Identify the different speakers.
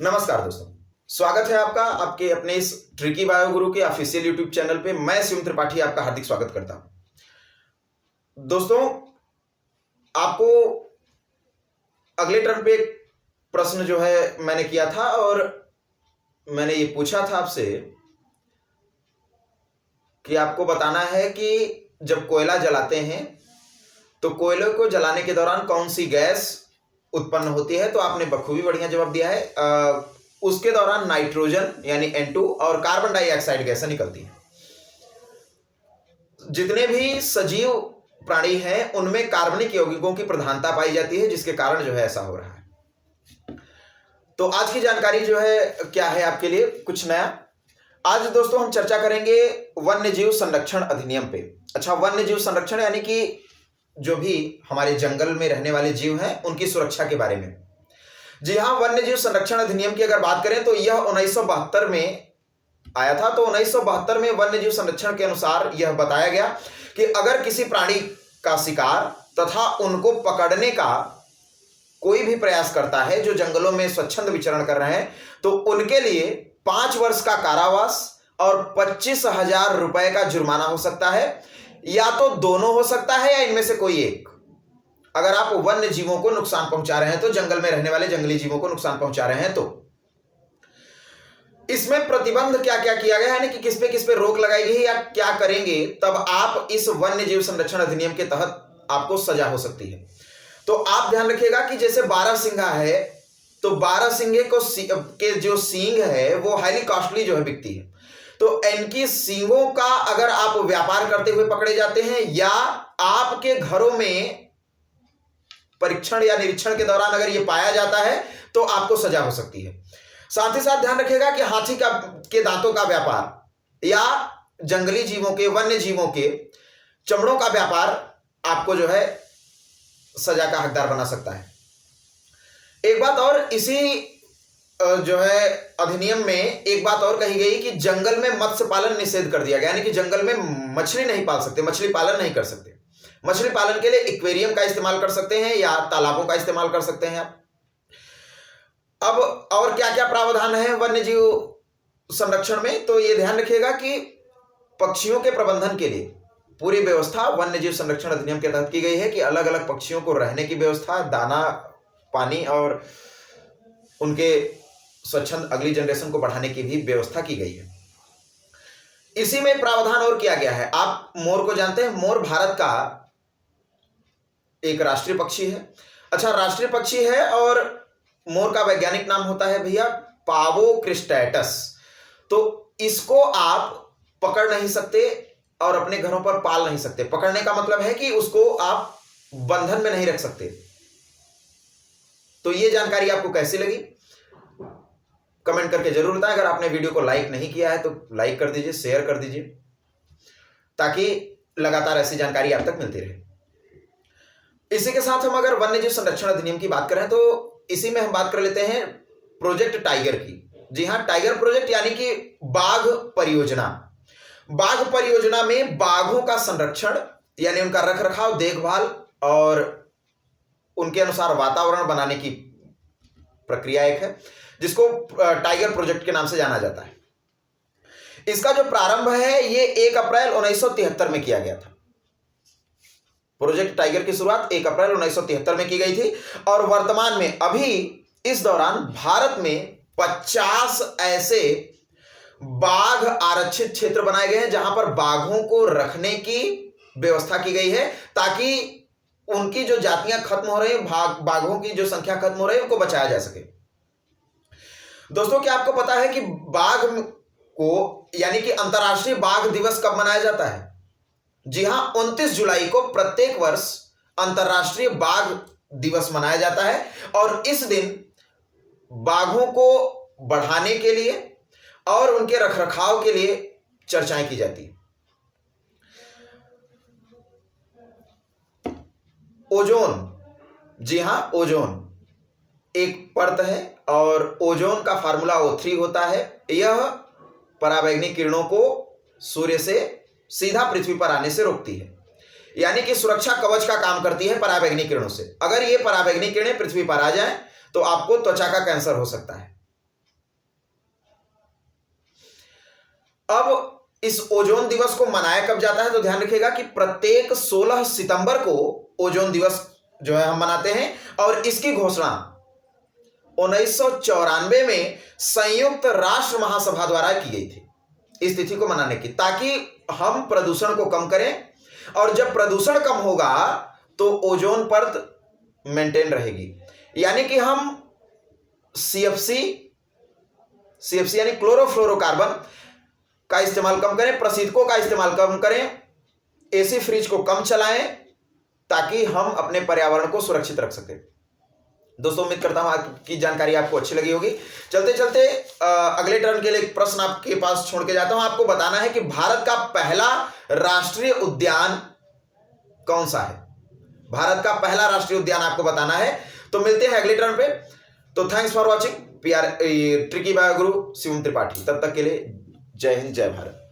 Speaker 1: नमस्कार दोस्तों, स्वागत है आपका आपके अपने इस ट्रिकी बायो गुरु के ऑफिशियल यूट्यूब चैनल पे। मैं शिवम त्रिपाठी आपका हार्दिक स्वागत करता हूं। दोस्तों, आपको अगले टर्न पे एक प्रश्न जो है मैंने किया था और मैंने ये पूछा था आपसे कि आपको बताना है कि जब कोयला जलाते हैं तो कोयले को जलाने के दौरान कौन सी गैस उत्पन्न होती है। तो आपने बखूबी बढ़िया जवाब दिया है। उसके दौरान नाइट्रोजन यानी N2 और कार्बन डाइऑक्साइड गैसें निकलती हैं। जितने भी सजीव प्राणी हैं उनमें कार्बनिक यौगिकों की प्रधानता पाई जाती है, जिसके कारण जो है ऐसा हो रहा है। तो आज की जानकारी जो है क्या है आपके लिए कुछ नया। आज दोस्तों हम चर्चा करेंगे वन्य जीव संरक्षण अधिनियम पे। अच्छा, वन्य जीव संरक्षण यानी कि जो भी हमारे जंगल में रहने वाले जीव हैं उनकी सुरक्षा के बारे में। जी हाँ, वन्य जीव संरक्षण अधिनियम की अगर बात करें तो यह 1972 में आया था। तो 1972 में वन्य जीव संरक्षण के अनुसार यह बताया गया कि अगर किसी प्राणी का शिकार तथा उनको पकड़ने का कोई भी प्रयास करता है जो जंगलों में स्वच्छंद विचरण कर रहे हैं तो उनके लिए 5 वर्ष का कारावास और 25,000 रुपए का जुर्माना हो सकता है, या तो दोनों हो सकता है या इनमें से कोई एक। अगर आप वन्य जीवों को नुकसान पहुंचा रहे हैं तो जंगल में रहने वाले जंगली जीवों को नुकसान पहुंचा रहे हैं तो इसमें प्रतिबंध क्या क्या किया गया है, यानी कि किस पे रोक लगाई गई है या क्या करेंगे तब आप इस वन्य जीव संरक्षण अधिनियम के तहत आपको सजा हो सकती है। तो आप ध्यान रखिएगा कि जैसे बारहसिंगा है तो बारहसिंगे को के जो सींग है वो हाईली कॉस्टली जो है बिकती है। तो इनकी सींगों का अगर आप व्यापार करते हुए पकड़े जाते हैं या आपके घरों में परीक्षण या निरीक्षण के दौरान अगर यह पाया जाता है तो आपको सजा हो सकती है। साथ ही साथ ध्यान रखिएगा कि हाथी के दांतों का व्यापार या जंगली जीवों के वन्य जीवों के चमड़ों का व्यापार आपको जो है सजा का हकदार बना सकता है। एक बात और, इसी जो है अधिनियम में एक बात और कही गई कि जंगल में मत्स्य पालन निषेध कर दिया गया, यानी कि जंगल में मछली नहीं पाल सकते, मछली पालन नहीं कर सकते। मछली पालन के लिए एक्वेरियम का इस्तेमाल कर सकते हैं या तालाबों का इस्तेमाल कर सकते हैं आप। अब और क्या क्या प्रावधान है वन्य जीव संरक्षण में, तो ये ध्यान रखिएगा कि पक्षियों के प्रबंधन के लिए पूरी व्यवस्था वन्य जीव संरक्षण अधिनियम के तहत की गई है कि अलग अलग पक्षियों को रहने की व्यवस्था, दाना पानी और उनके स्वच्छंद अगली जनरेशन को बढ़ाने की भी व्यवस्था की गई है। इसी में प्रावधान और किया गया है। आप मोर को जानते हैं, मोर भारत का एक राष्ट्रीय पक्षी है। अच्छा, राष्ट्रीय पक्षी है और मोर का वैज्ञानिक नाम होता है भैया पावो क्रिस्टेटस। तो इसको आप पकड़ नहीं सकते और अपने घरों पर पाल नहीं सकते। पकड़ने का मतलब है कि उसको आप बंधन में नहीं रख सकते। तो ये जानकारी आपको कैसी लगी कमेंट करके जरूर बताएं। अगर आपने वीडियो को लाइक नहीं किया है तो लाइक कर दीजिए, शेयर कर दीजिए, ताकि लगातार ऐसी जानकारी आप तक मिलती रहे। इसी के साथ हम अगर वन्य जीव संरक्षण अधिनियम की बात करें तो इसी में हम बात कर लेते हैं प्रोजेक्ट टाइगर की। जी हां, टाइगर प्रोजेक्ट यानी कि बाघ परियोजना। बाघ परियोजना में बाघों का संरक्षण यानी उनका रख रखाव, देखभाल और उनके अनुसार वातावरण बनाने की प्रक्रिया एक है जिसको टाइगर प्रोजेक्ट के नाम से जाना जाता है। इसका जो प्रारंभ है ये 1 अप्रैल 1973 में किया गया था। प्रोजेक्ट टाइगर की शुरुआत 1 अप्रैल 1973 में की गई थी और वर्तमान में अभी इस दौरान भारत में 50 ऐसे बाघ आरक्षित क्षेत्र बनाए गए हैं जहां पर बाघों को रखने की व्यवस्था की गई है ताकि उनकी जो जातियां खत्म हो रही हैं, बाघों की जो संख्या खत्म हो रही है, उनको बचाया जा सके। दोस्तों, क्या आपको पता है कि बाघ को यानी कि अंतर्राष्ट्रीय बाघ दिवस कब मनाया जाता है? जी हां, 29 जुलाई को प्रत्येक वर्ष अंतर्राष्ट्रीय बाघ दिवस मनाया जाता है और इस दिन बाघों को बढ़ाने के लिए और उनके रखरखाव के लिए चर्चाएं की जाती है। ओजोन, जी हां, ओजोन एक परत है और ओजोन का फार्मूला O3 होता है। यह पराबैंगनी किरणों को सूर्य से सीधा पृथ्वी पर आने से रोकती है, यानी कि सुरक्षा कवच का काम करती है पराबैंगनी किरणों से। अगर ये पराबैंगनी किरणें पृथ्वी पर आ जाएं तो आपको त्वचा का कैंसर हो सकता है। अब इस ओजोन दिवस को मनाया कब जाता है, तो ध्यान रखिएगा कि प्रत्येक 16 सितंबर को ओजोन दिवस जो है हम मनाते हैं। और इसकी घोषणा 1994 में संयुक्त राष्ट्र महासभा द्वारा की गई थी इस तिथि को मनाने की, ताकि हम प्रदूषण को कम करें, और जब प्रदूषण कम होगा तो ओजोन परत मेंटेन रहेगी। यानी कि हम सीएफसी यानी क्लोरोफ्लोरोकार्बन का इस्तेमाल कम करें, प्रशीतकों का इस्तेमाल कम करें, एसी फ्रिज को कम चलाएं, ताकि हम अपने पर्यावरण को सुरक्षित रख सकें। दोस्तों, उम्मीद करता हूं आपकी जानकारी आपको अच्छी लगी होगी। चलते चलते अगले टर्न के लिए एक प्रश्न आपके पास छोड़ के जाता हूं। आपको बताना है कि भारत का पहला राष्ट्रीय उद्यान कौन सा है। भारत का पहला राष्ट्रीय उद्यान आपको बताना है। तो मिलते हैं अगले टर्न पे। तो thanks for watching tricky bio गुरु शिवम त्रिपाठी। तब तक के लिए जय हिंद, जय भारत।